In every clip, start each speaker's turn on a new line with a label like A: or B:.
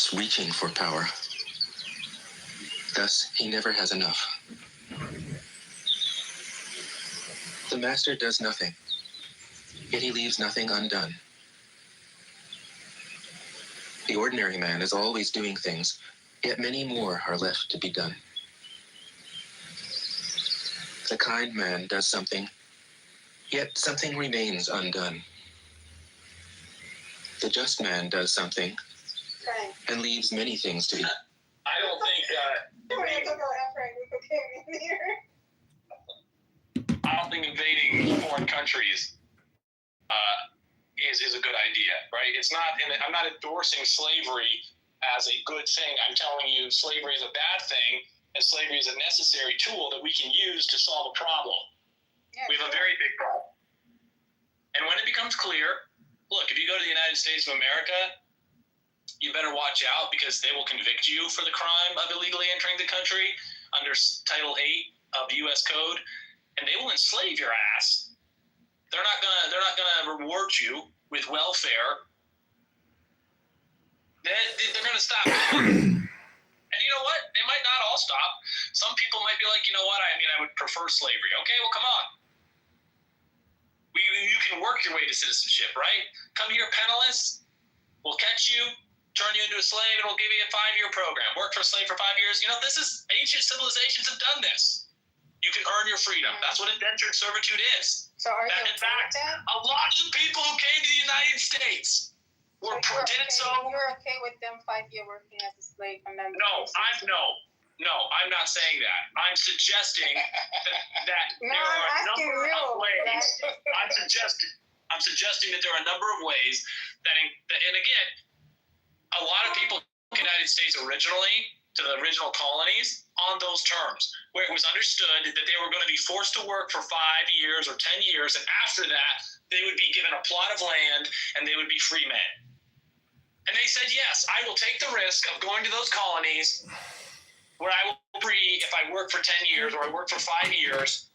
A: always reaching for power. Thus, he never has enough. The master does nothing, yet he leaves nothing undone. The ordinary man is always doing things, yet many more are left to be done. The kind man does something, yet something remains undone. The just man does something, and leaves many things to be done.
B: I don't think invading foreign countries is a good idea, right? It's not, and I'm not endorsing slavery as a good thing. I'm telling you slavery is a bad thing, and slavery is a necessary tool that we can use to solve a problem. Yeah, we have a very big problem. And when it becomes clear, look, if you go to the United States of America, you better watch out because they will convict you for the crime of illegally entering the country under Title 8 of the U.S. Code, and they will enslave your ass. They're not gonna reward you with welfare. They're gonna stop. And you know what? They might not all stop. Some people might be like, you know what? I mean, I would prefer slavery. Okay, well, come on. You can work your way to citizenship, right? Come here penniless. We'll catch you, turn you into a slave, and we'll give you a 5-year program. Work for a slave for 5 years. You know, this is ancient civilizations have done this. You can earn your freedom. That's what indentured servitude is.
C: So are you
B: in fact, a lot of people who came to the United States were did it so.
C: You're okay with them 5-year working as a slave and then?
B: No, I'm not saying that. I'm suggesting that there are a number of ways. I'm suggesting that there are a number of ways that, and again, a lot of people in the United States originally, to the original colonies, on those terms, where it was understood that they were going to be forced to work for 5 years or 10 years, and after that, they would be given a plot of land and they would be free men. And they said, yes, I will take the risk of going to those colonies where I will be free if I work for 10 years or I work for 5 years,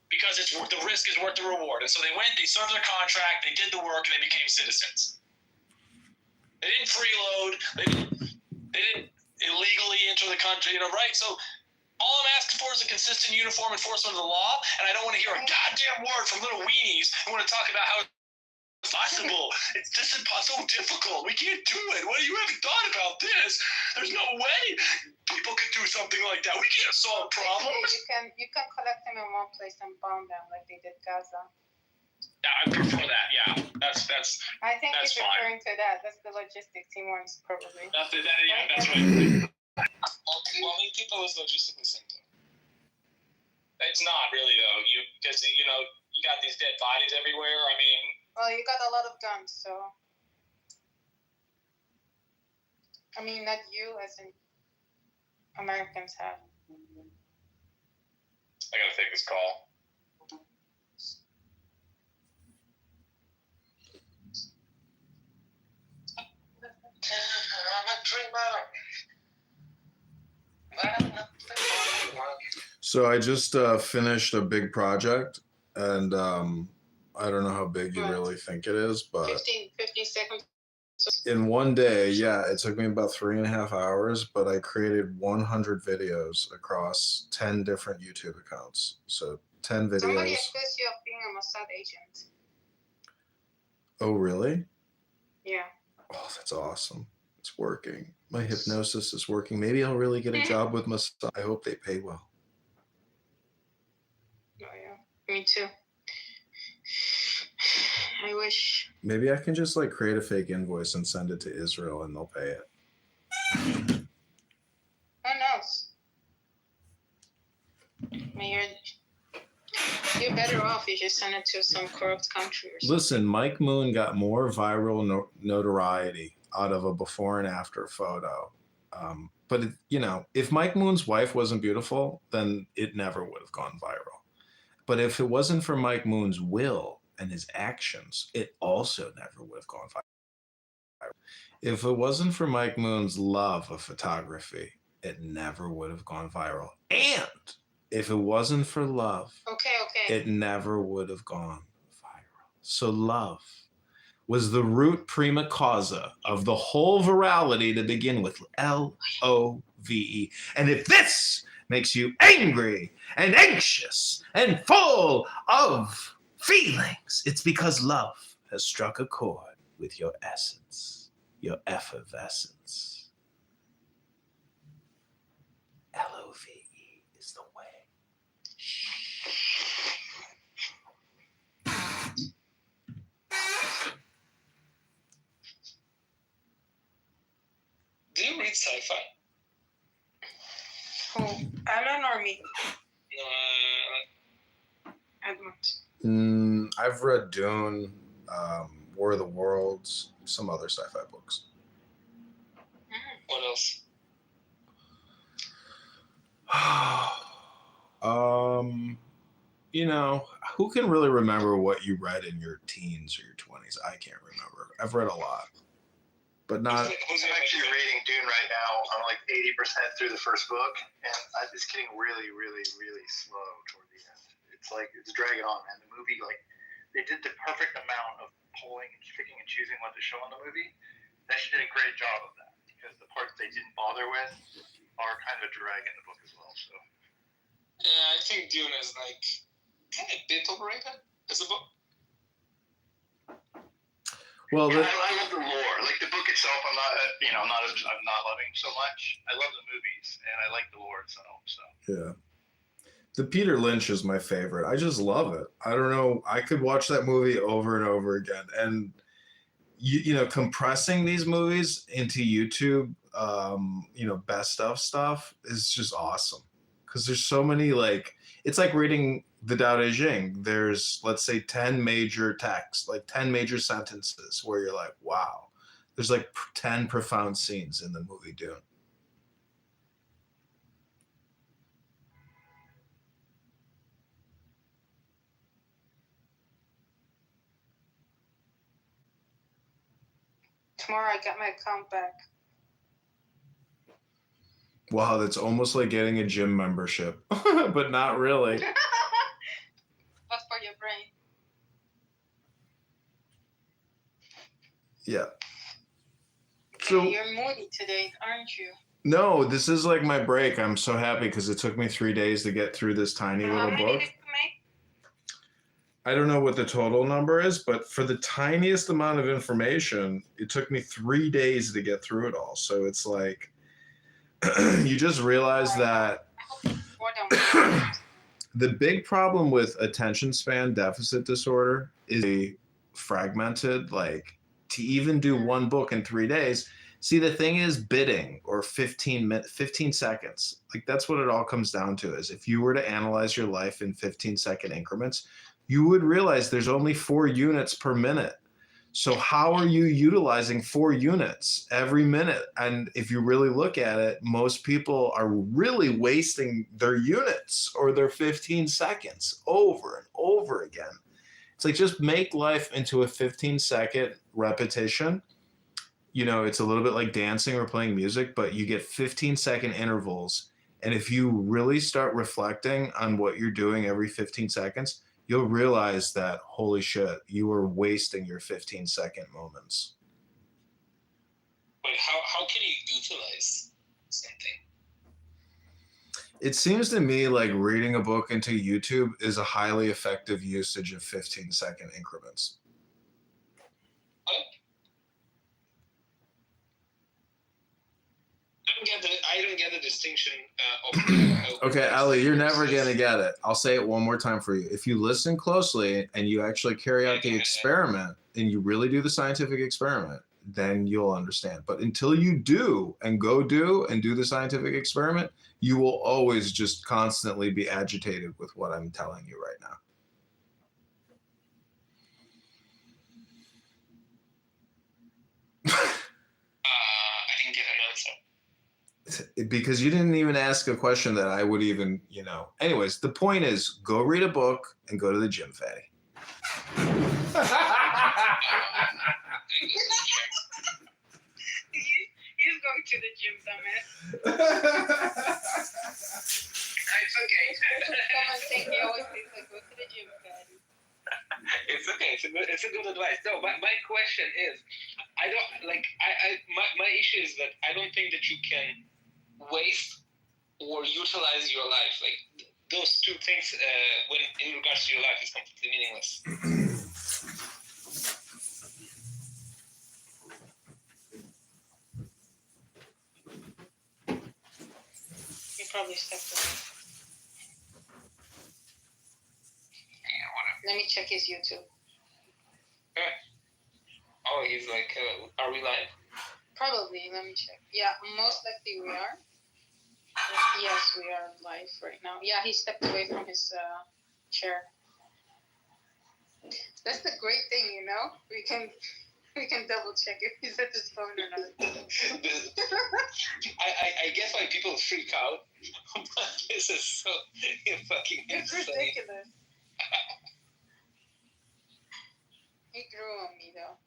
B: because the risk is worth the reward. And so they went, they served their contract, they did the work, and they became citizens. They didn't freeload, they didn't illegally enter the country, right? So all I'm asking for is a consistent, uniform enforcement of the law, and I don't want to hear a goddamn word from little weenies who want to talk about how it's possible. It's just impossible, difficult. We can't do it. What, you haven't thought about this? There's no way people could do something like that. We can't solve problems.
C: You can collect them in one place and bomb them like they did Gaza.
B: Yeah, I prefer that. Yeah, that's.
C: I think
B: that's
C: he's referring to that. That's the logistics team ones, probably.
B: That's right. Well, I mean, people is logistically simple. It's not really though. Because you got these dead bodies everywhere. I mean.
C: Well, you got a lot of guns, so. I mean, not you, as in Americans have.
B: I gotta take this call.
D: So I just finished a big project, and I don't know how big you really think it is, but
C: 15 seconds.
D: in one day, yeah, it took me about 3.5 hours, but I created 100 videos across 10 different YouTube accounts. So 10 videos.
C: Somebody accused you of being a Mossad agent.
D: Oh, really?
C: Yeah.
D: Oh, that's awesome. It's working. My hypnosis is working. Maybe I'll really get a job with Mossad. I hope they pay well.
C: Oh, yeah. Me too. I wish.
D: Maybe I can just like create a fake invoice and send it to Israel and they'll pay it.
C: Who knows? I mean, you're better off if you send it to some corrupt country or something.
D: Listen, Mike Moon got more viral notoriety out of a before and after photo. But, if Mike Moon's wife wasn't beautiful, then it never would have gone viral. But if it wasn't for Mike Moon's will and his actions, it also never would have gone viral. If it wasn't for Mike Moon's love of photography, it never would have gone viral. And if it wasn't for love,
C: okay,
D: it never would have gone viral. So love. was the root prima causa of the whole virality to begin with. Love. And if this makes you angry and anxious and full of feelings, it's because love has struck a chord with your essence, your effervescence. Love is the way.
B: Do you read sci-fi?
C: Oh, Alan or me? I don't.
D: I've read Dune, War of the Worlds, some other sci-fi books.
B: What else?
D: You know, who can really remember what you read in your teens or your 20s? I can't remember. I've read a lot, but not.
E: I'm actually reading Dune right now. I'm like 80% through the first book, and it's getting really, really, really slow toward the end. It's like it's dragging on, man. The movie, like, they did the perfect amount of pulling and picking and choosing what to show in the movie. They actually did a great job of that, because the parts they didn't bother with are kind of a drag in the book as well. So.
B: Yeah, I think Dune is like kind of a bit overrated as a book.
D: Well,
E: I love the lore. Like the book itself, I'm not loving so much. I love the movies and I like the lore itself. So
D: yeah, the Peter Lynch is my favorite. I just love it. I don't know. I could watch that movie over and over again. And you know, compressing these movies into YouTube, best of stuff is just awesome. Because there's so many, like, it's like reading the Tao Te Ching. There's, let's say, 10 major texts, like 10 major sentences where you're like, wow. There's like 10 profound scenes in the movie Dune.
C: Tomorrow I got my account back.
D: Wow, that's almost like getting a gym membership, but not really.
C: But for your brain.
D: Yeah.
C: So you're moody today, aren't you?
D: No, this is like my break. I'm so happy because it took me 3 days to get through this tiny little
C: How many
D: book.
C: did you make?
D: I don't know what the total number is, but for the tiniest amount of information, it took me 3 days to get through it all. So it's like, you just realize that the big problem with attention span deficit disorder is a fragmented, like, to even do one book in 3 days. See, the thing is bidding or 15 seconds. Like, that's what it all comes down to, is if you were to analyze your life in 15-second increments, you would realize there's only 4 units per minute. So how are you utilizing 4 units every minute? And if you really look at it, most people are really wasting their units or their 15 seconds over and over again. It's like, just make life into a 15-second repetition. You know, it's a little bit like dancing or playing music, but you get 15-second intervals. And if you really start reflecting on what you're doing every 15 seconds, you'll realize that, holy shit, you are wasting your 15-second moments.
B: But how can you utilize something?
D: It seems to me like reading a book into YouTube is a highly effective usage of 15-second increments.
B: I don't get the distinction
D: Okay, Ali, you're never going to get it. I'll say it one more time for you. If you listen closely and you actually carry out the experiment and you really do the scientific experiment, then you'll understand. But until you do the scientific experiment, you will always just constantly be agitated with what I'm telling you right now.
B: I didn't get an answer.
D: Because you didn't even ask a question that I would even, Anyways, the point is, go read a book and go to the gym, Fatty.
C: He's going to the gym, dumbass.
B: It's okay.
C: Someone think he always thinks like, go to the gym, Fatty.
B: It's okay. It's a good advice. No, my question
F: is, I don't like. My issue is that I don't think that you can waste or utilize your life. Like those two things, when in regards to your life, is completely meaningless.
C: He probably stepped away.
F: Yeah, whatever.
C: Let me check his YouTube.
F: Oh, he's like, are we live?
C: Probably. Let me check. Yeah, most likely we are. Yes, we are live right now. Yeah, he stepped away from his chair. That's the great thing, you know. We can double check if he's at his phone or not.
F: I get why people freak out, but this is so fucking
C: It's
F: insane.
C: ridiculous. He grew on me though.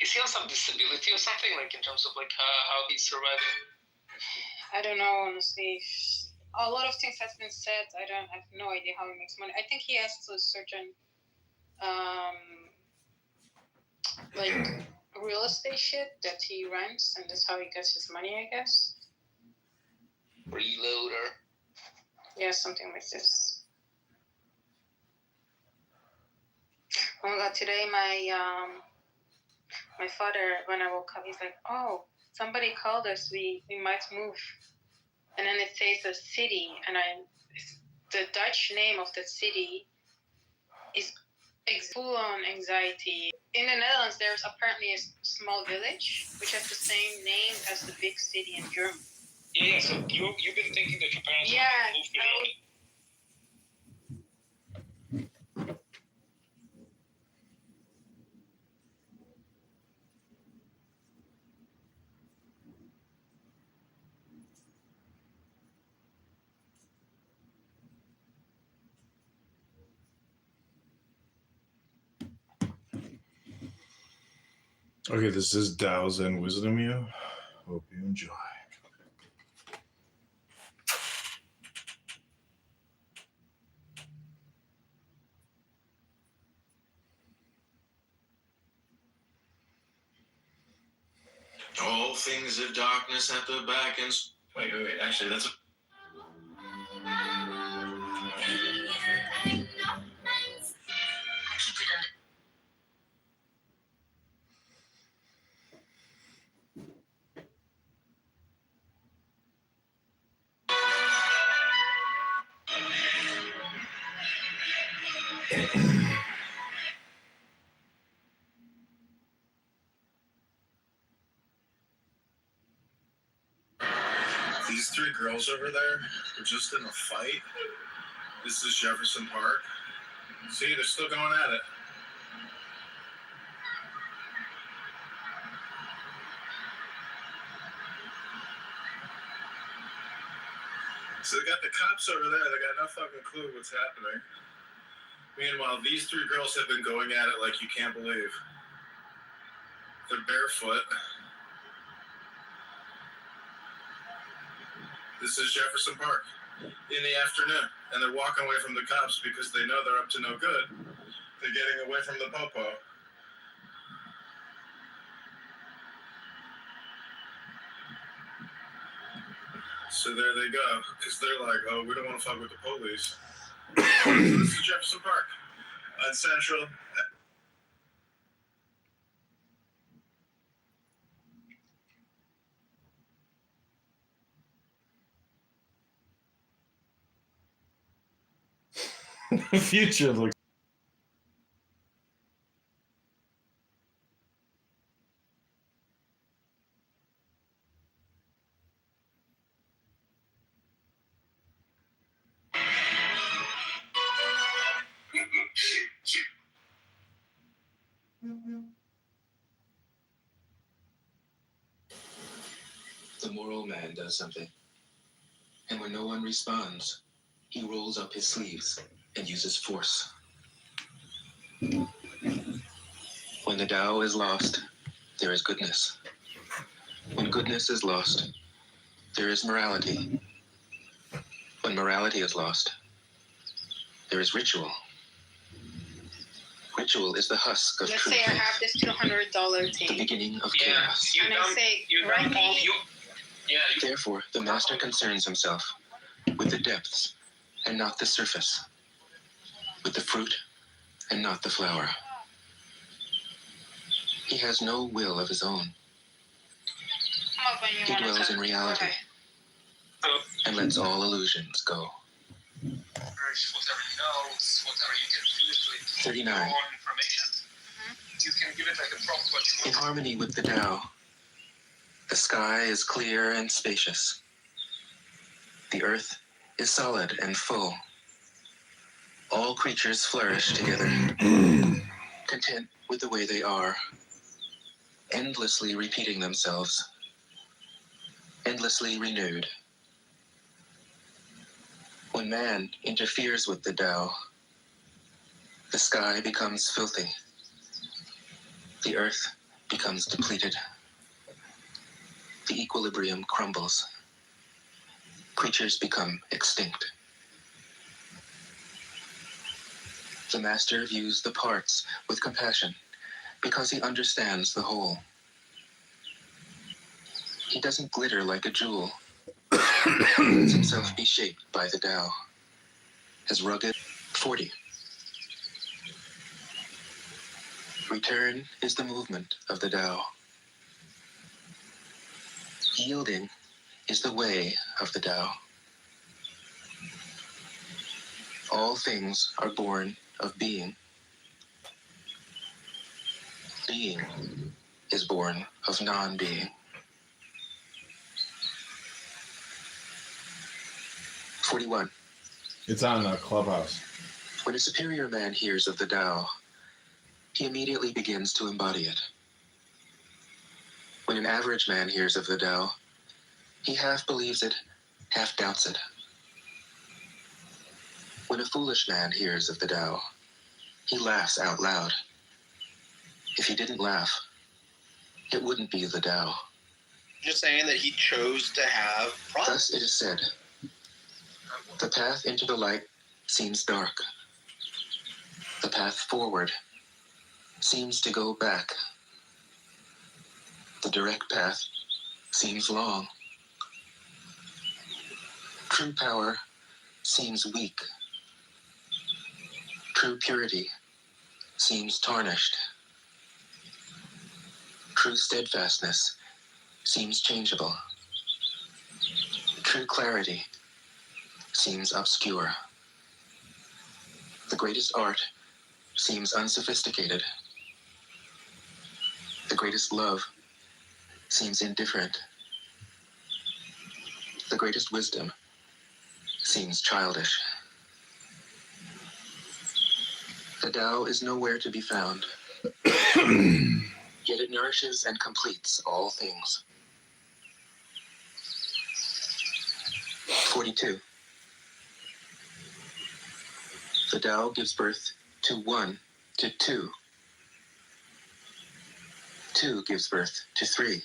F: Is he on some disability or something, like in terms of like how he's surviving?
C: I don't know, honestly. A lot of things has been said. I have no idea how he makes money. I think he has a certain like real estate shit that he rents, and that's how he gets his money, I guess.
F: Freeloader.
C: Yeah, something like this. Oh my god, today my father, when I woke up, he's like, oh, somebody called us, we might move. And then it says a city, and the Dutch name of the city is full on anxiety. In the Netherlands, there's apparently a small village which has the same name as the big city in Germany.
F: Yeah, so you've been thinking that your parents
C: Yeah,
F: moved to Germany?
D: Okay, this is Dao Zen Wisdom You. Hope you enjoy. All things of darkness at the back and... Wait. Actually, that's... These three girls over there were just in a fight. This is Jefferson Park. See, they're still going at it. So they got the cops over there. They got no fucking clue what's happening. Meanwhile, these three girls have been going at it like you can't believe. They're barefoot. This is Jefferson Park in the afternoon, and they're walking away from the cops because they know they're up to no good. They're getting away from the popo. So there they go, because they're like, oh, we don't want to fuck with the police. So this is Jefferson Park on Central. The future looks...
A: The moral man does something. And when no one responds, he rolls up his sleeves and uses force. When the Tao is lost, there is goodness. When goodness is lost, there is morality. When morality is lost, there is ritual. Ritual is the husk of
C: Let's
A: truth,
C: say I have this $200
A: the
C: thing,
A: beginning of
F: Yeah,
A: chaos.
F: you
C: and I
F: don't.
C: say,
F: You
C: write
F: don't call
C: me.
F: you. Yeah,
A: Therefore, the master concerns himself with the depths and not the surface, with the fruit and not the flower. He has no will of his own.
C: Come up when you
A: He
C: want to
A: dwells
C: talk.
A: in reality
C: Go ahead.
A: and lets all illusions go.
F: whatever he knows, whatever you can physically
A: 39.
F: your own information. You can give it like a prompt what you
A: In
F: want.
A: harmony with the Tao, the sky is clear and spacious. The earth is solid and full. All creatures flourish together, content with the way they are, endlessly repeating themselves, endlessly renewed. When man interferes with the Tao, the sky becomes filthy. The earth becomes depleted. The equilibrium crumbles. Creatures become extinct. The master views the parts with compassion because he understands the whole. He doesn't glitter like a jewel. He lets himself be shaped by the Tao. As rugged 40. Return is the movement of the Tao. Yielding is the way of the Tao. All things are born of being. Being is born of non-being. 41.
D: It's on Clubhouse.
A: When a superior man hears of the Tao, he immediately begins to embody it. When an average man hears of the Tao, he half believes it, half doubts it. When a foolish man hears of the Tao, he laughs out loud. If he didn't laugh, it wouldn't be the Tao.
G: Just saying that he chose to have
A: Thus it is said, the path into the light seems dark. The path forward seems to go back. The direct path seems long. True power seems weak. True purity seems tarnished. True steadfastness seems changeable. True clarity seems obscure. The greatest art seems unsophisticated. The greatest love seems indifferent. The greatest wisdom seems childish. The Tao is nowhere to be found, yet it nourishes and completes all things. 42. The Tao gives birth to one, to two. Two gives birth to three.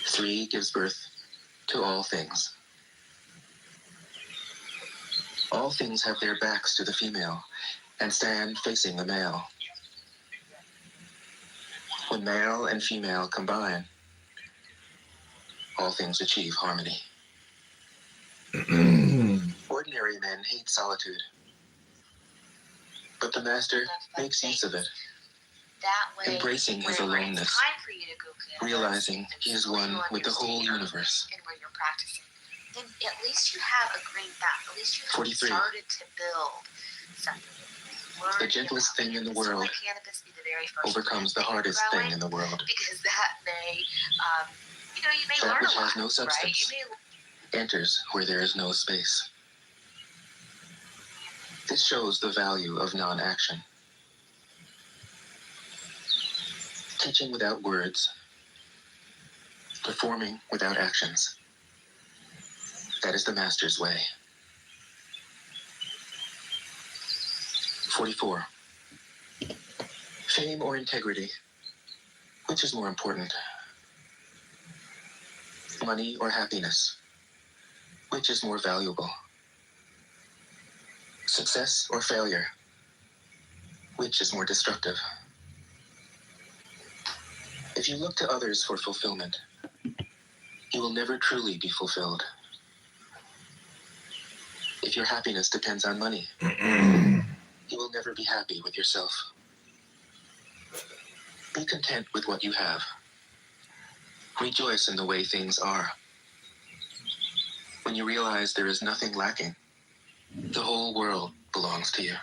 A: Three gives birth to all things. All things have their backs to the female and stand facing the male. When male and female combine, all things achieve harmony. Ordinary men hate solitude, but the master makes use of it,
H: That way,
A: embracing his
H: where it's
A: aloneness,
H: time for you to go clear
A: realizing
H: and
A: he is
H: focus
A: one
H: on
A: with the
H: your
A: whole
H: state
A: universe.
H: and where you're practicing, then at least you have a green back. At least you have
A: 43.
H: started to build something.
A: The gentlest thing in the world
H: Let cannabis be the very first
A: overcomes the
H: plant
A: hardest
H: that you're
A: thing in the world.
H: because that may, you may
A: That
H: learn
A: which
H: a lot,
A: has no
H: right?
A: substance
H: You may
A: enters where there is no space. This shows the value of non-action. Teaching without words, performing without actions. That is the master's way. 44. Fame or integrity? Which is more important? Money or happiness? Which is more valuable? Success or failure? Which is more destructive? If you look to others for fulfillment, you will never truly be fulfilled. If your happiness depends on money, you will never be happy with yourself. Be content with what you have. Rejoice in the way things are. When you realize there is nothing lacking, the whole world belongs to you.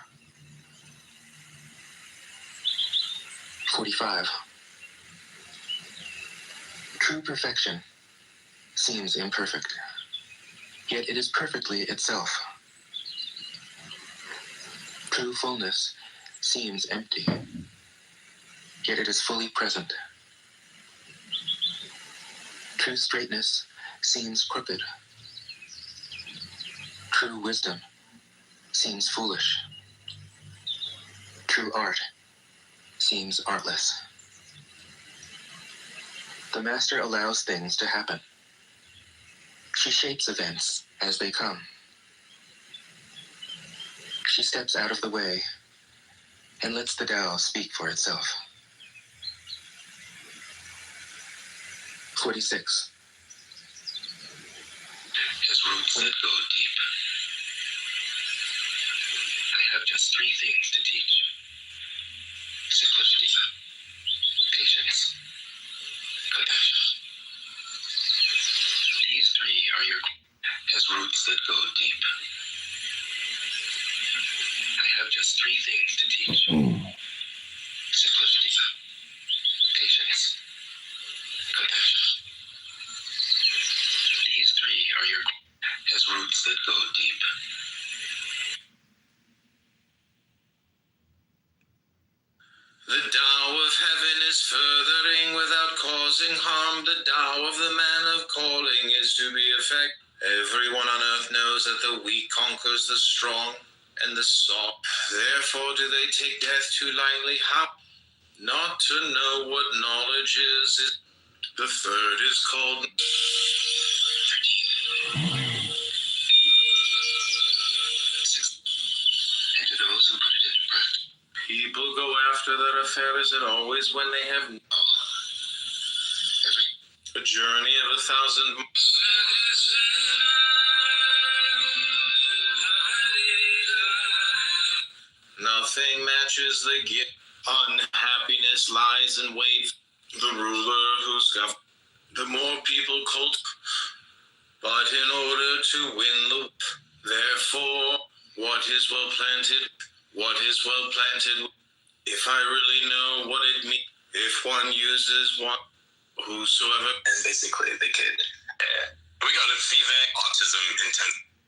A: 45. True perfection seems imperfect, yet it is perfectly itself. True fullness seems empty, yet it is fully present. True straightness seems crooked. True wisdom seems foolish. True art seems artless. The master allows things to happen. She shapes events as they come. She steps out of the way and lets the Tao speak for itself. 46. His roots that go deep. I have just 3 things to teach. Simplicity, patience, compassion. These 3 are your his roots that go deep. I have just 3 things to teach. Simplicity, patience, compassion. These 3 are your his roots that go deep.
I: The Tao of heaven is furthering without causing harm. The Tao of the man of calling is to be effect. Everyone on earth knows that the weak conquers the strong and the soft. Therefore do they take death too lightly. How? Not to know what knowledge is. The third is called
A: 13. 6. And to those who put it into practice.
I: people go after their affairs and always when they have a journey of 1,000 nothing matches the gift. Unhappiness lies in wait. The ruler who's governed. The more people cult, but in order to win the therefore, what is well planted, if I really know what it means, if one uses one, whosoever,
A: And basically the kid.
I: we got a Vivek autism intent.
A: The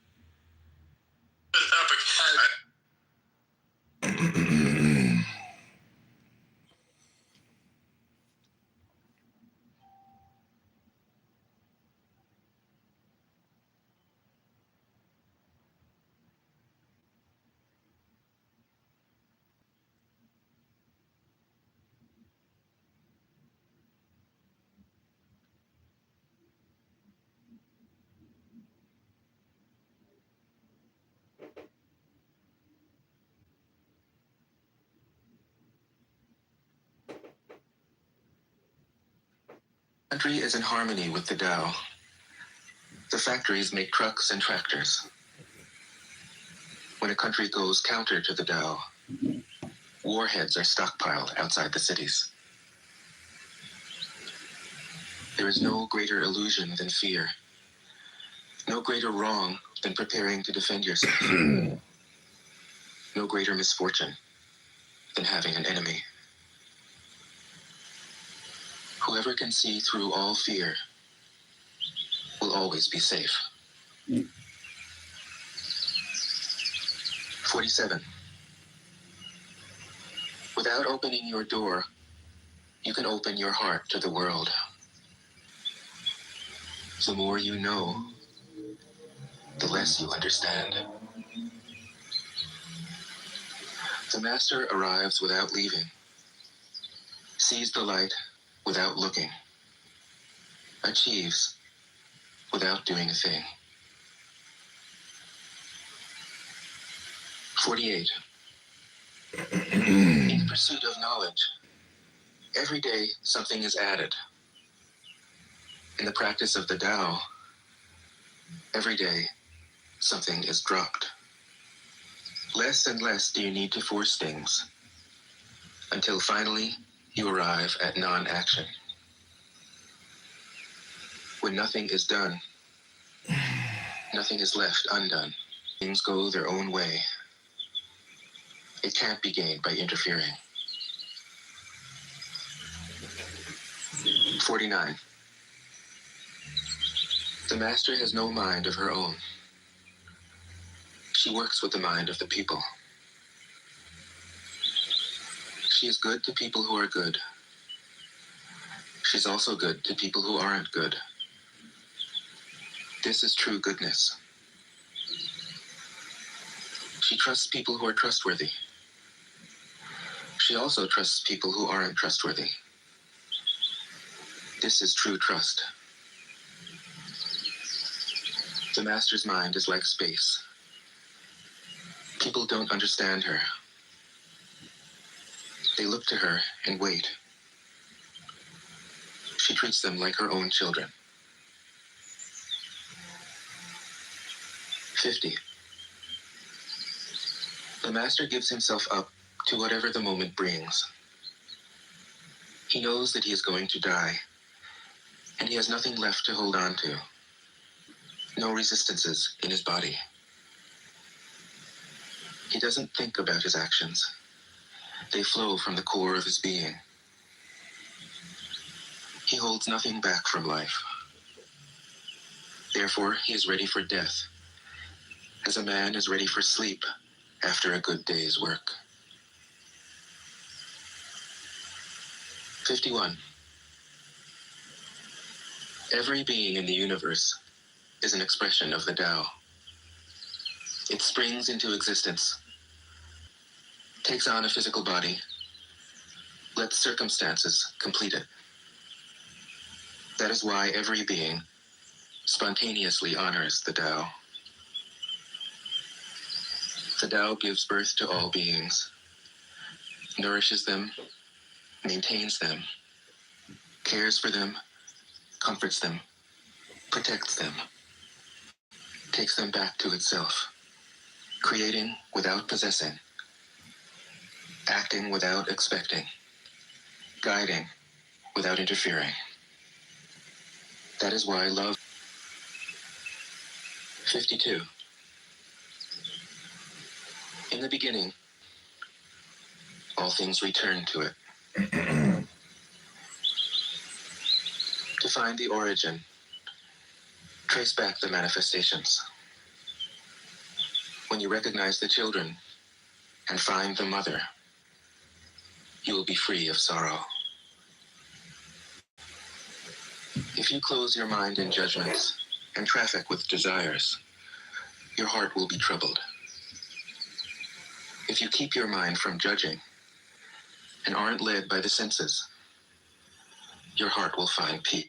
A: country is in harmony with the Tao. The factories make trucks and tractors. When a country goes counter to the Tao, warheads are stockpiled outside the cities. There is no greater illusion than fear. No greater wrong than preparing to defend yourself. No greater misfortune than having an enemy. Whoever can see through all fear will always be safe. 47. Without opening your door, you can open your heart to the world. The more you know, the less you understand. The master arrives without leaving, sees the light without looking, achieves without doing a thing. 48. In pursuit of knowledge, every day something is added. In the practice of the Tao, every day something is dropped. Less and less do you need to force things, until finally you arrive at non-action. When nothing is done, nothing is left undone. Things go their own way. It can't be gained by interfering. 49. The master has no mind of her own. She works with the mind of the people. She is good to people who are good. She's also good to people who aren't good. This is true goodness. She trusts people who are trustworthy. She also trusts people who aren't trustworthy. This is true trust. The master's mind is like space. People don't understand her. They look to her and wait. She treats them like her own children. 50. The master gives himself up to whatever the moment brings. He knows that he is going to die, and he has nothing left to hold on to. No resistances in his body. He doesn't think about his actions. They flow from the core of his being. He holds nothing back from life. Therefore, he is ready for death, as a man is ready for sleep after a good day's work. 51. Every being in the universe is an expression of the Tao. It springs into existence, takes on a physical body, lets circumstances complete it. That is why every being spontaneously honors the Tao. The Tao gives birth to all beings, nourishes them, maintains them, cares for them, comforts them, protects them, takes them back to itself, creating without possessing, acting without expecting, guiding without interfering. That is why love. 52. In the beginning, all things return to it. To find the origin, trace back the manifestations. When you recognize the children and find the mother, you will be free of sorrow. If you close your mind in judgments and traffic with desires, your heart will be troubled. If you keep your mind from judging and aren't led by the senses, your heart will find peace.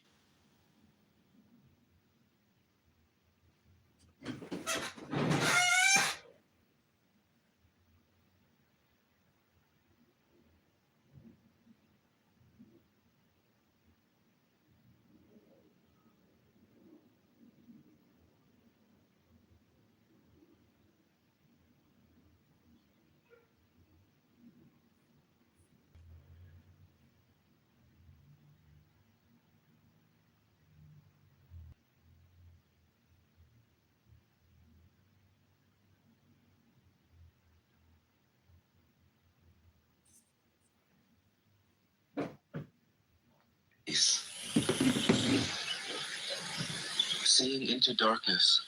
A: Seeing into darkness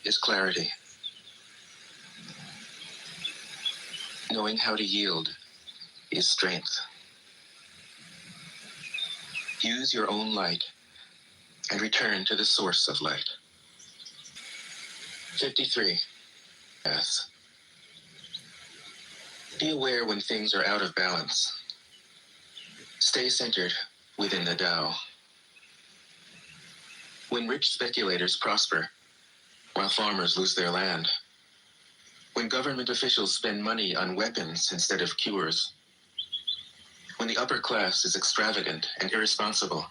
A: is clarity. Knowing how to yield is strength. Use your own light and return to the source of light. 53. Path. Be aware when things are out of balance. Stay centered within the Tao. When rich speculators prosper, while farmers lose their land. When government officials spend money on weapons instead of cures. When the upper class is extravagant and irresponsible,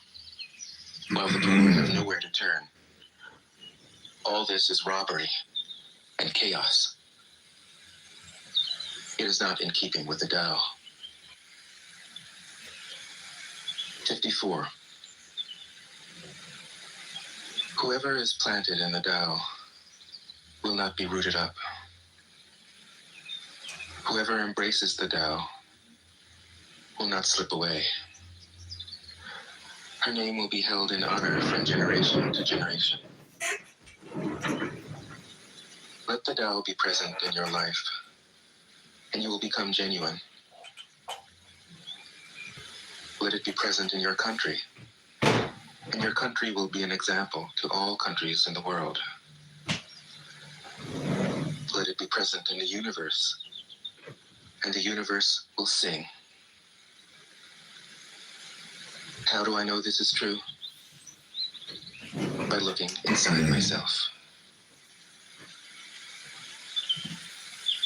A: while the poor have nowhere to turn. All this is robbery and chaos. It is not in keeping with the Tao. 54. Whoever is planted in the Tao will not be rooted up. Whoever embraces the Tao will not slip away. Her name will be held in honor from generation to generation. Let the Tao be present in your life, and you will become genuine. Let it be present in your country, and your country will be an example to all countries in the world. Let it be present in the universe, and the universe will sing. How do I know this is true? By looking inside myself.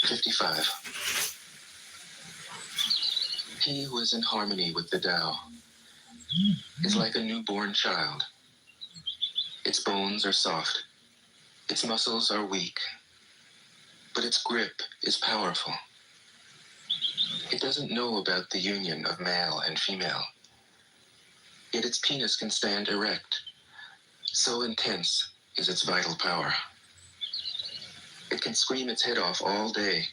A: 55. He who is in harmony with the Tao is like a newborn child. Its bones are soft, its muscles are weak, but its grip is powerful. It doesn't know about the union of male and female, yet its penis can stand erect. So intense is its vital power. It can scream its head off all day,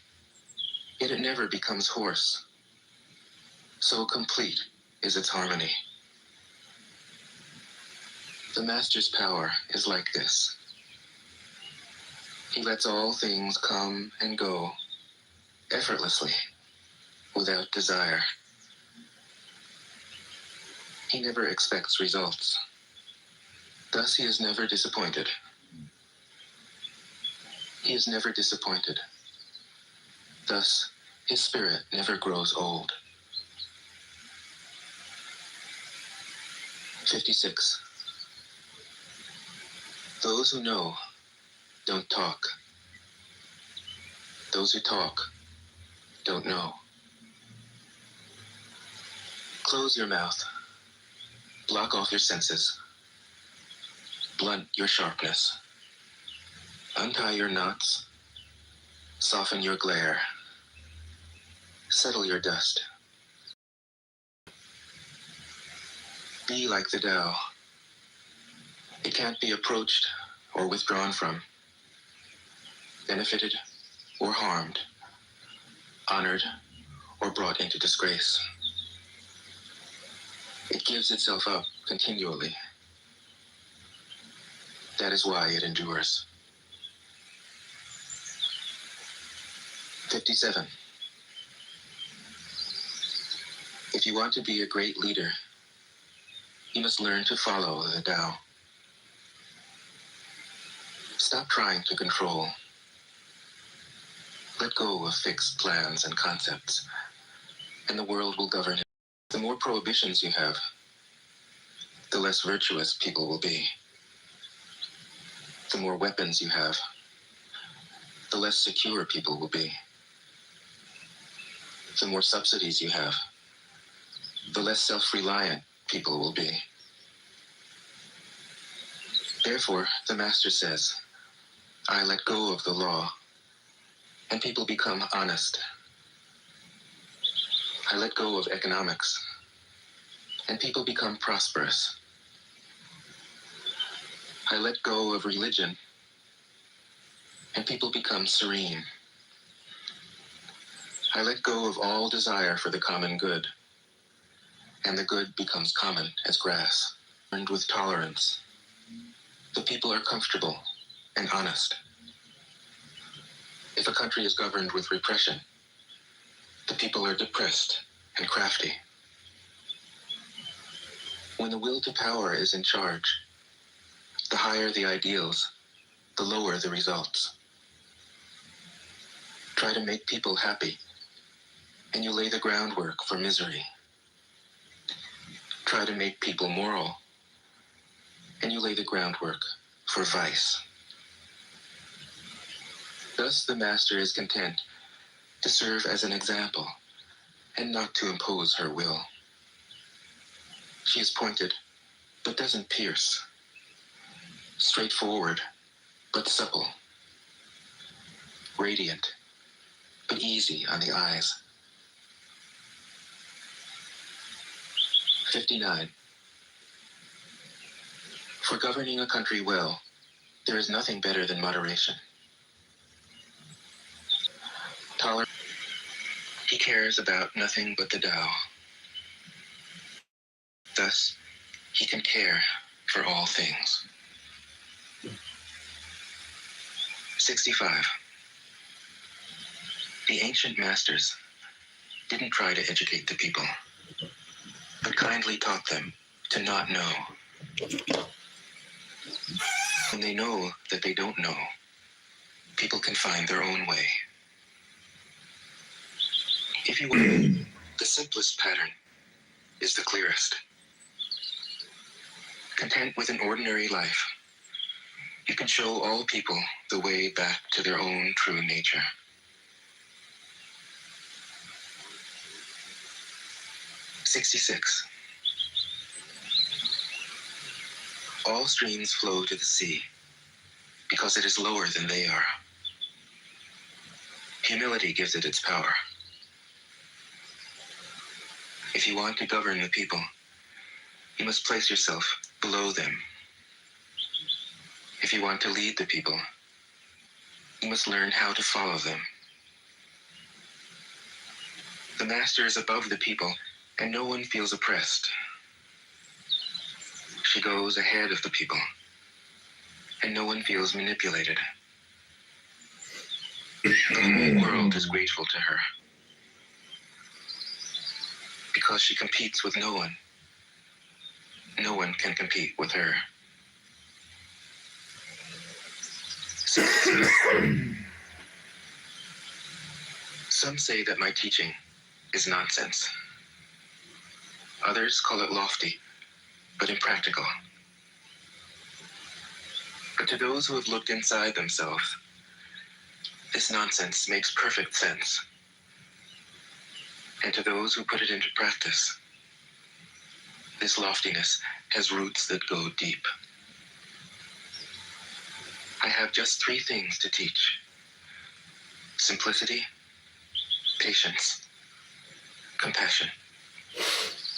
A: yet it never becomes hoarse. So complete is its harmony. The Master's power is like this. He lets all things come and go effortlessly, without desire. He never expects results. Thus he is never disappointed. He is never disappointed. Thus his spirit never grows old. 56. Those who know don't talk. Those who talk don't know. Close your mouth. Block off your senses. Blunt your sharpness. Untie your knots. Soften your glare. Settle your dust. Be like the Tao. It can't be approached or withdrawn from, benefited or harmed, honored or brought into disgrace. It gives itself up continually. That is why it endures. 57. If you want to be a great leader, you must learn to follow the Tao. Stop trying to control. Let go of fixed plans and concepts, and the world will govern it. The more prohibitions you have, the less virtuous people will be. The more weapons you have, the less secure people will be. The more subsidies you have, the less self-reliant people will be. Therefore, the Master says, I let go of the law, and people become honest. I let go of economics, and people become prosperous. I let go of religion, and people become serene. I let go of all desire for the common good, and the good becomes common as grass. And with tolerance, the people are comfortable and honest. If a country is governed with repression, the people are depressed and crafty. When the will to power is in charge, the higher the ideals, the lower the results. Try to make people happy, and you lay the groundwork for misery. Try to make people moral, and you lay the groundwork for vice. Thus the master is content to serve as an example and not to impose her will. She is pointed, but doesn't pierce. Straightforward, but supple. Radiant, but easy on the eyes. 59. For governing a country well, there is nothing better than moderation. He cares about nothing but the Tao. Thus, he can care for all things. 65. The ancient masters didn't try to educate the people, but kindly taught them to not know. When they know that they don't know, people can find their own way. If you will, the simplest pattern is the clearest. Content with an ordinary life, you can show all people the way back to their own true nature. '66. All streams flow to the sea because it is lower than they are. Humility gives it its power. If you want to govern the people, you must place yourself below them. If you want to lead the people, you must learn how to follow them. The master is above the people, and no one feels oppressed. She goes ahead of the people, and no one feels manipulated. The whole world is grateful to her, because she competes with no one. No one can compete with her. Some say that my teaching is nonsense. Others call it lofty, but impractical. But to those who have looked inside themselves, this nonsense makes perfect sense. And to those who put it into practice, this loftiness has roots that go deep. I have just 3 things to teach: simplicity, patience, compassion.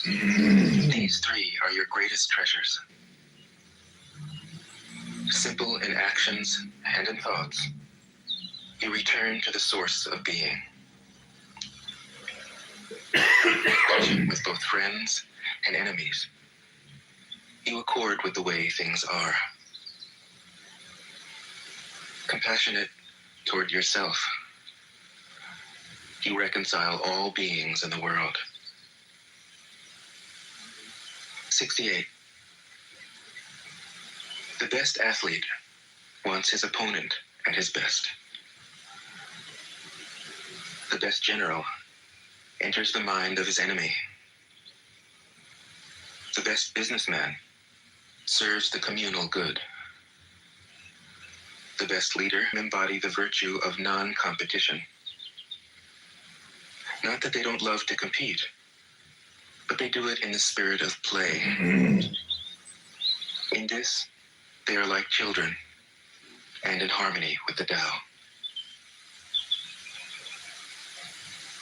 A: These 3 are your greatest treasures. Simple in actions and in thoughts, you return to the source of being. With both friends and enemies, you accord with the way things are. Compassionate toward yourself, you reconcile all beings in the world. 68. The best athlete wants his opponent at his best. The best general enters the mind of his enemy. The best businessman serves the communal good. The best leader embody the virtue of non-competition. Not that they don't love to compete, but they do it in the spirit of play. In this, they are like children, and in harmony with the Tao.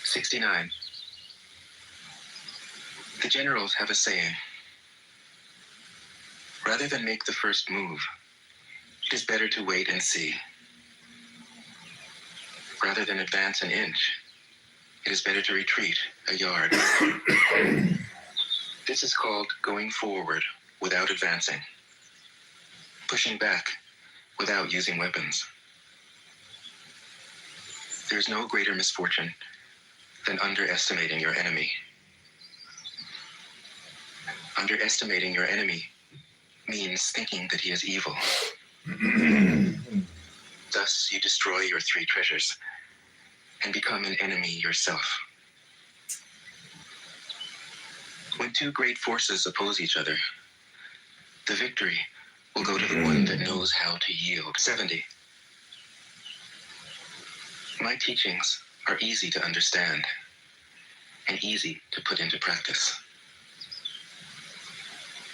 A: 69. The generals have a saying: rather than make the first move, it is better to wait and see. Rather than advance an inch, it is better to retreat a yard. This is called going forward without advancing, pushing back without using weapons. There's no greater misfortune than underestimating your enemy. Underestimating your enemy means thinking that he is evil. Thus, you destroy your 3 treasures and become an enemy yourself. When 2 great forces oppose each other, the victory will go to the one that knows how to yield. 70. My teachings are easy to understand and easy to put into practice.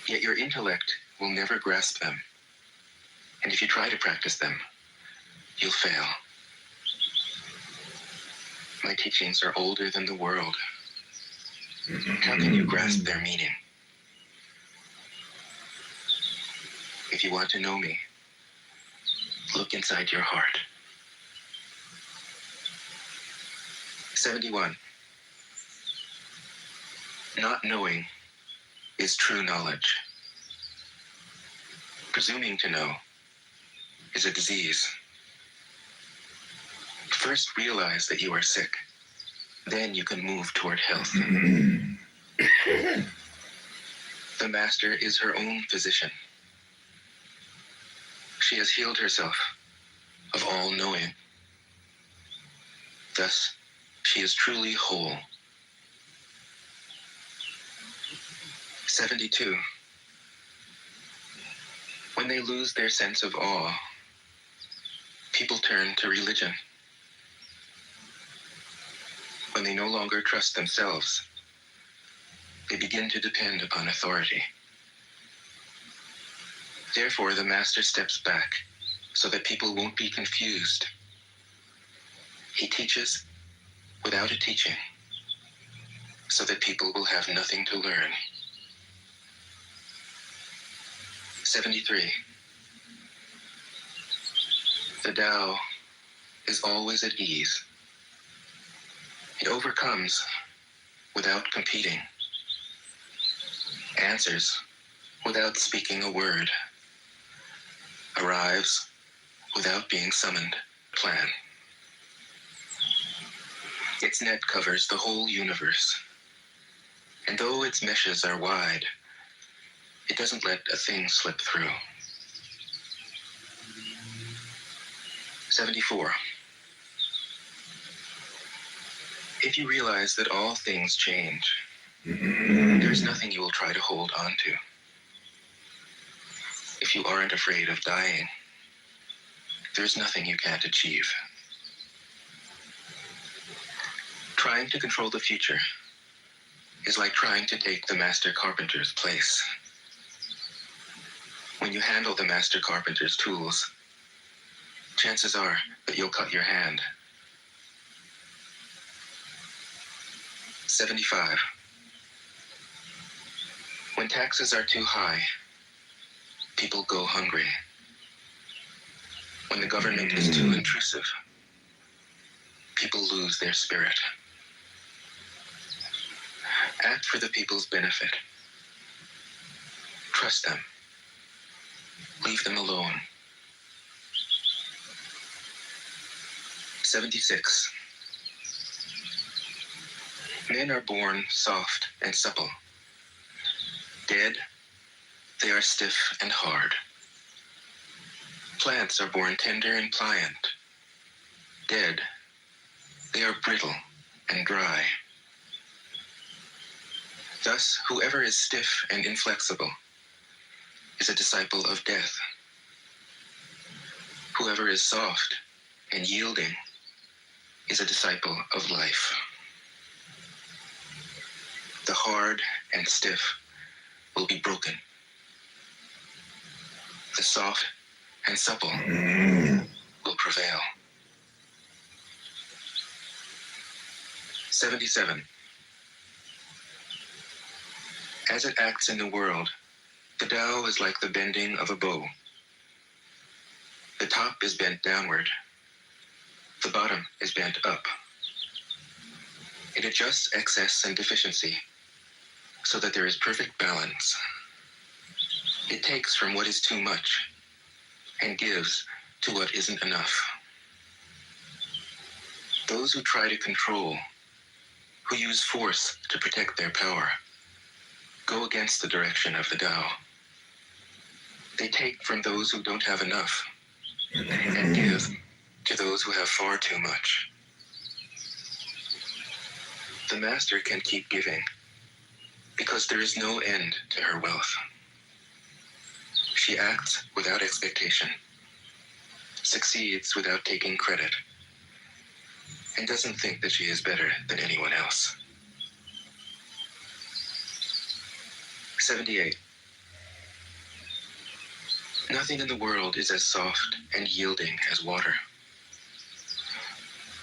A: Yet your intellect will never grasp them. And if you try to practice them, you'll fail. My teachings are older than the world. How can you grasp their meaning? If you want to know me, look inside your heart. 71. Not knowing is true knowledge. Presuming to know is a disease. First realize that you are sick. Then you can move toward health. The master is her own physician. She has healed herself of all knowing. Thus, she is truly whole. 72. When they lose their sense of awe, people turn to religion. When they no longer trust themselves, they begin to depend upon authority. Therefore, the master steps back so that people won't be confused. He teaches without a teaching so that people will have nothing to learn. 73. The Tao is always at ease. It overcomes without competing, answers without speaking a word, arrives without being summoned. Plan. Its net covers the whole universe, and though its meshes are wide, it doesn't let a thing slip through. 74. If you realize that all things change, there's nothing you will try to hold on to. If you aren't afraid of dying, there's nothing you can't achieve. Trying to control the future is like trying to take the master carpenter's place. When you handle the master carpenter's tools, chances are that you'll cut your hand. 75. When taxes are too high, people go hungry. When the government is too intrusive, people lose their spirit. Act for the people's benefit. Trust them. Leave them alone. 76. Men are born soft and supple. Dead, they are stiff and hard. Plants are born tender and pliant. Dead, they are brittle and dry. Thus, whoever is stiff and inflexible is a disciple of death. Whoever is soft and yielding is a disciple of life. The hard and stiff will be broken. The soft and supple will prevail. 77. As it acts in the world, the Tao is like the bending of a bow. The top is bent downward. The bottom is bent up. It adjusts excess and deficiency so that there is perfect balance. It takes from what is too much and gives to what isn't enough. Those who try to control, who use force to protect their power, go against the direction of the Tao. They take from those who don't have enough and give to those who have far too much. The master can keep giving because there is no end to her wealth. She acts without expectation, succeeds without taking credit, and doesn't think that she is better than anyone else. 78. Nothing in the world is as soft and yielding as water.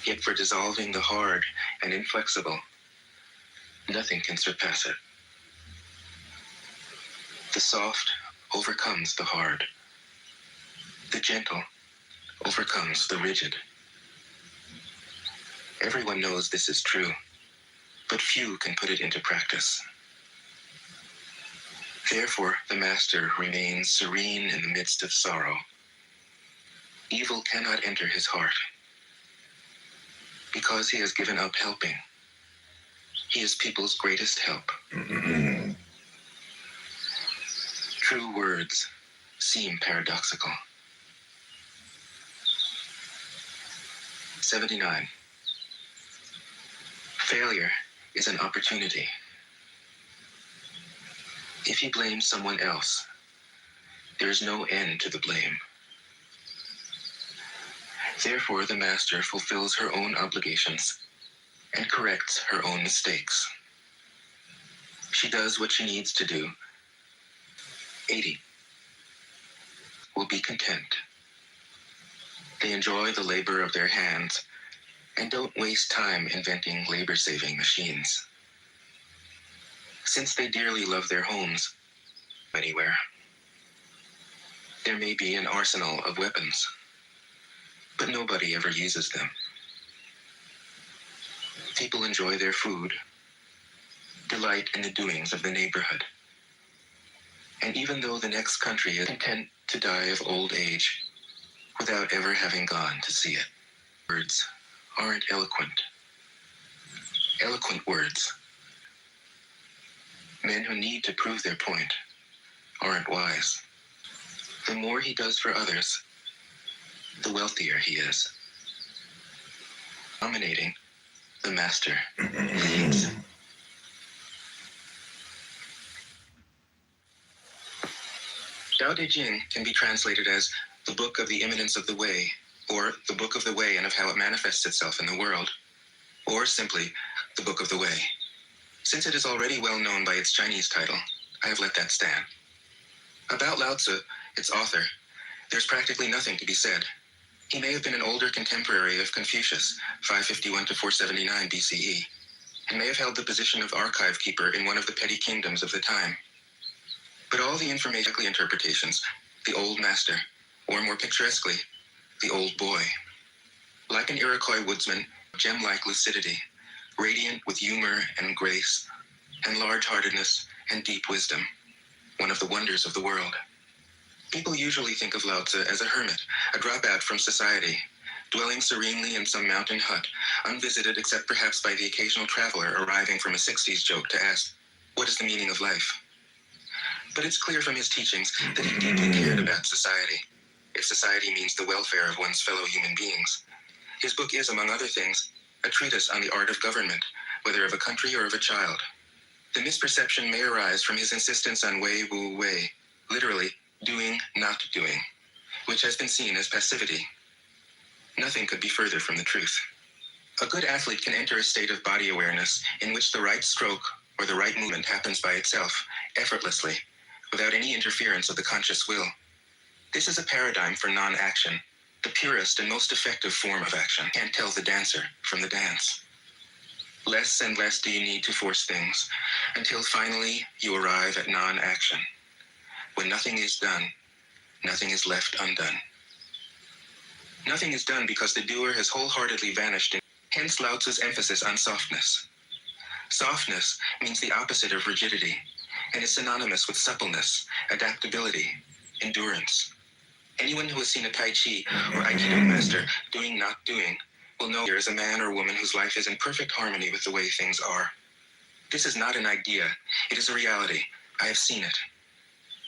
A: Yet for dissolving the hard and inflexible, nothing can surpass it. The soft overcomes the hard. The gentle overcomes the rigid. Everyone knows this is true, but few can put it into practice. Therefore, the master remains serene in the midst of sorrow. Evil cannot enter his heart. Because he has given up helping, he is people's greatest help. True words seem paradoxical. 79. Failure is an opportunity. If you blame someone else, there is no end to the blame. Therefore, the master fulfills her own obligations and corrects her own mistakes. She does what she needs to do. 80. Will be content. They enjoy the labor of their hands and don't waste time inventing labor-saving machines. Since they dearly love their homes, anywhere, there may be an arsenal of weapons, but nobody ever uses them. People enjoy their food, delight in the doings of the neighborhood, and even though the next country is content to die of old age without ever having gone to see it. Words aren't eloquent. Eloquent words. Men who need to prove their point aren't wise. The more he does for others, the wealthier he is. Dominating, the master leads. Tao Te Ching can be translated as the book of the imminence of the way, or the book of the way and of how it manifests itself in the world, or simply the book of the way. Since it is already well known by its Chinese title, I have let that stand. About Lao Tzu, its author, there's practically nothing to be said. He may have been an older contemporary of Confucius, 551 to 479 BCE, and may have held the position of archive keeper in one of the petty kingdoms of the time. But all the informationally interpretations, the old master, or more picturesquely, the old boy. Like an Iroquois woodsman, gem-like lucidity, radiant with humor and grace, and large-heartedness and deep wisdom, one of the wonders of the world. People usually think of Lao Tzu as a hermit, a dropout from society, dwelling serenely in some mountain hut, unvisited except perhaps by the occasional traveler arriving from a 60s joke to ask, what is the meaning of life? But it's clear from his teachings that he deeply cared about society, if society means the welfare of one's fellow human beings. His book is, among other things, a treatise on the art of government, whether of a country or of a child. The misperception may arise from his insistence on wei wu wei, literally, doing, not doing, which has been seen as passivity. Nothing could be further from the truth. A good athlete can enter a state of body awareness in which the right stroke or the right movement happens by itself, effortlessly, without any interference of the conscious will. This is a paradigm for non-action, the purest and most effective form of action. Can't tell the dancer from the dance. Less and less do you need to force things, until finally you arrive at non-action. When nothing is done, nothing is left undone. Nothing is done because the doer has wholeheartedly vanished, hence Lao Tzu's emphasis on softness. Softness means the opposite of rigidity, and is synonymous with suppleness, adaptability, endurance. Anyone who has seen a Tai Chi or Aikido master doing, not doing, will know there is a man or woman whose life is in perfect harmony with the way things are. This is not an idea, it is a reality. I have seen it.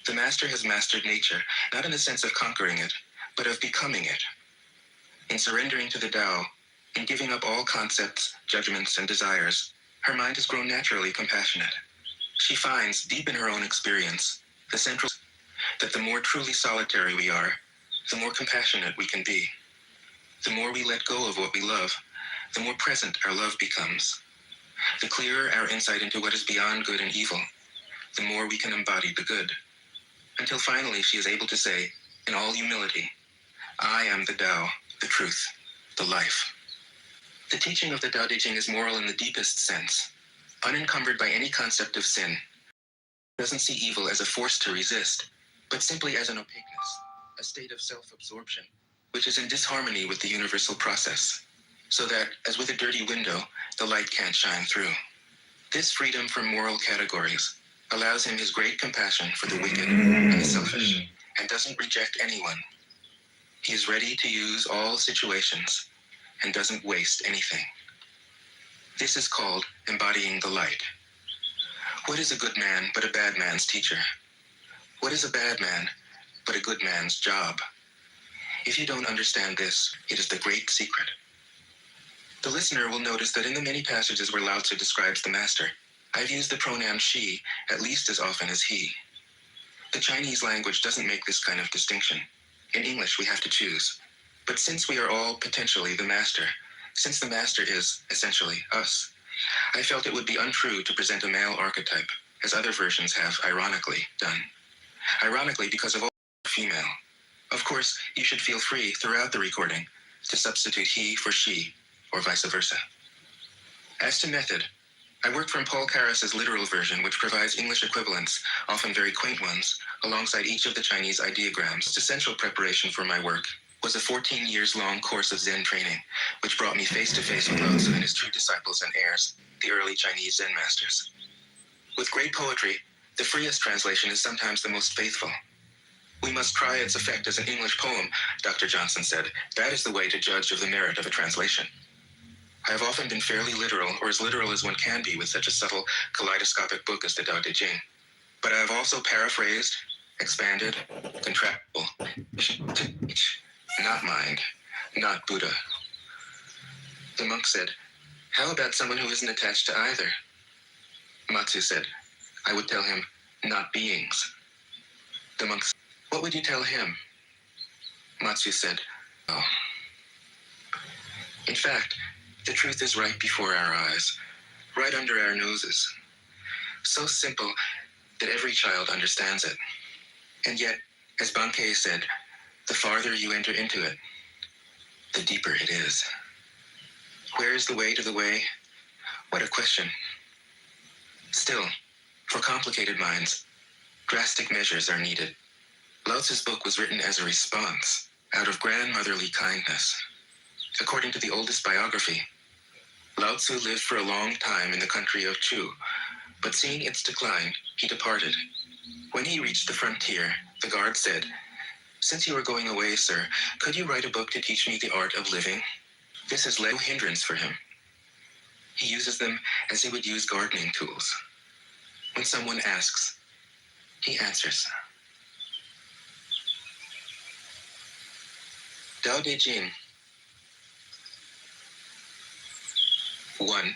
A: The master has mastered nature, not in the sense of conquering it, but of becoming it. In surrendering to the Tao, in giving up all concepts, judgments, and desires, her mind has grown naturally compassionate. She finds, deep in her own experience, the that the more truly solitary we are, the more compassionate we can be. The more we let go of what we love, the more present our love becomes. The clearer our insight into what is beyond good and evil, the more we can embody the good. Until finally she is able to say, in all humility, I am the Tao, the truth, the life. The teaching of the Tao Te Ching is moral in the deepest sense, unencumbered by any concept of sin. It doesn't see evil as a force to resist, but simply as an opaqueness, a state of self-absorption, which is in disharmony with the universal process, so that, as with a dirty window, the light can't shine through. This freedom from moral categories allows him his great compassion for the wicked and the selfish, and doesn't reject anyone. He is ready to use all situations and doesn't waste anything. This is called embodying the light. What is a good man but a bad man's teacher? What is a bad man but a good man's job? If you don't understand this, it is the great secret. The listener will notice that in the many passages where Lao Tzu describes the master, I've used the pronoun she at least as often as he. The Chinese language doesn't make this kind of distinction. In English, we have to choose. But since we are all potentially the master, since the master is, essentially, us, I felt it would be untrue to present a male archetype, as other versions have, ironically, done. Ironically, because of all female. Of course, you should feel free throughout the recording to substitute he for she, or vice versa. As to method, I worked from Paul Karas's literal version, which provides English equivalents, often very quaint ones, alongside each of the Chinese ideograms. Essential preparation for my work was a 14 years long course of Zen training, which brought me face to face with Lao Tzu and his true disciples and heirs, the early Chinese Zen masters. With great poetry, the freest translation is sometimes the most faithful. We must try its effect as an English poem, Dr. Johnson said. That is the way to judge of the merit of a translation. I have often been fairly literal, or as literal as one can be with such a subtle, kaleidoscopic book as the Tao Te Ching. But I have also paraphrased, expanded, contractible. Not mind, not Buddha. The monk said, how about someone who isn't attached to either? Matsu said, I would tell him, not beings. The monk said, what would you tell him? Matsu said, oh. In fact, the truth is right before our eyes, right under our noses. So simple that every child understands it. And yet, as Bankei said, the farther you enter into it, the deeper it is. Where is the way to the way? What a question. Still, for complicated minds, drastic measures are needed. Lao Tzu's book was written as a response, out of grandmotherly kindness. According to the oldest biography, Lao Tzu lived for a long time in the country of Chu, but seeing its decline, he departed. When he reached the frontier, the guard said, since you are going away, sir, could you write a book to teach me the art of living? This is no hindrance for him. He uses them as he would use gardening tools. When someone asks, he answers. Tao Te Ching. 1.